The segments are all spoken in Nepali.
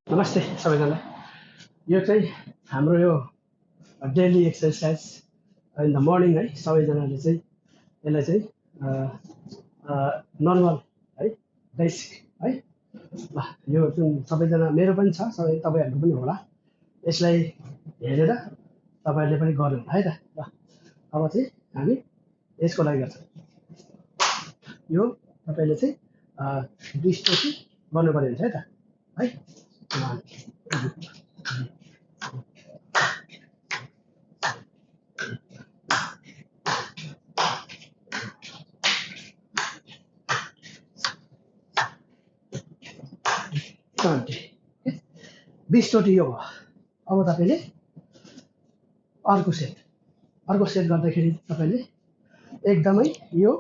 नमस्ते सबैजनालाई। यो चाहिँ हाम्रो यो daily exercise in the morning है। सबैजनाले चाहिँ यसलाई चाहिँ नर्मल है, बेसिक है। ल यो जुन सबैजना मेरो पनि छ, सबै तपाईँहरूको पनि होला। यसलाई हेरेर तपाईँहरूले पनि गर्नु है त। ल अब चाहिँ हामी यसको लागि गर्छौँ। यो तपाईँले चाहिँ 20 चोटि गर्नु पर्यो हुन्छ है त है। 20 चोटि यो भयो। अब तपाईँले अर्को सेट गर्दाखेरि तपाईँले एकदमै यो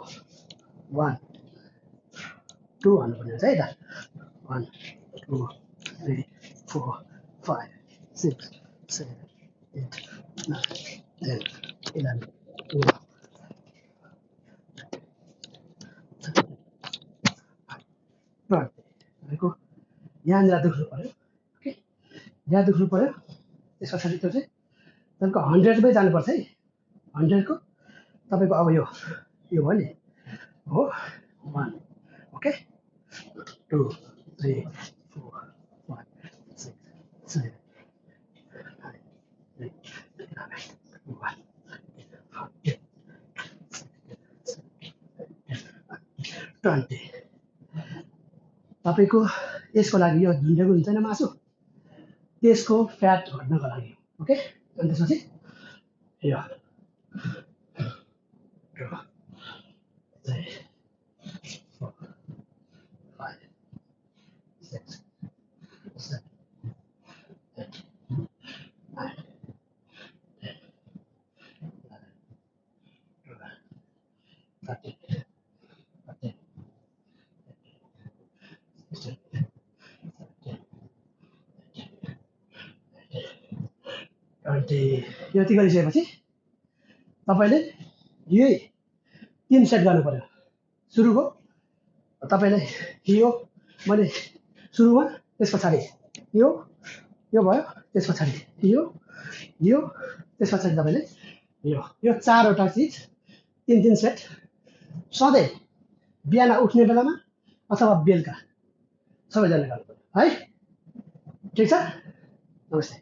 1 2 भन्नुपर्ने हुन्छ है त। 1 2 3 4 5 6 7 8 9 10 11 12 तपाईँको यहाँनिर दुख्नु पर्यो। ओके, यहाँ दुख्नु पर्यो। त्यस पछाडि त्यो चाहिँ तपाईँको 100मै जानुपर्छ है। 100को तपाईँको अब यो भयो नि हो। 1 ओके, 2 3 4 5 6 7 8 9 10 20। तपाईँको यसको लागि यो ढिँडेको हुन्छ नि मासु, त्यसको फ्याट घट्नको लागि। ओके, अनि त्यसपछि यो 2 3 4 5 6 7 8 9 10 11 12 13 14 16 20। यति गरिसकेपछि तपाईँले यही 3 सेट गर्नु पर्यो। सुरुको तपाईँले यो मैले सुरुमा, त्यस पछाडि यो भयो, त्यस पछाडि यो त्यस पछाडि तपाईँले यो 4वटा चिज 3 सेट सधैँ बिहान उठ्ने बेलामा अथवा बेलुका सबैजनाले गर्नु पर्यो है। ठिक छ, नमस्ते।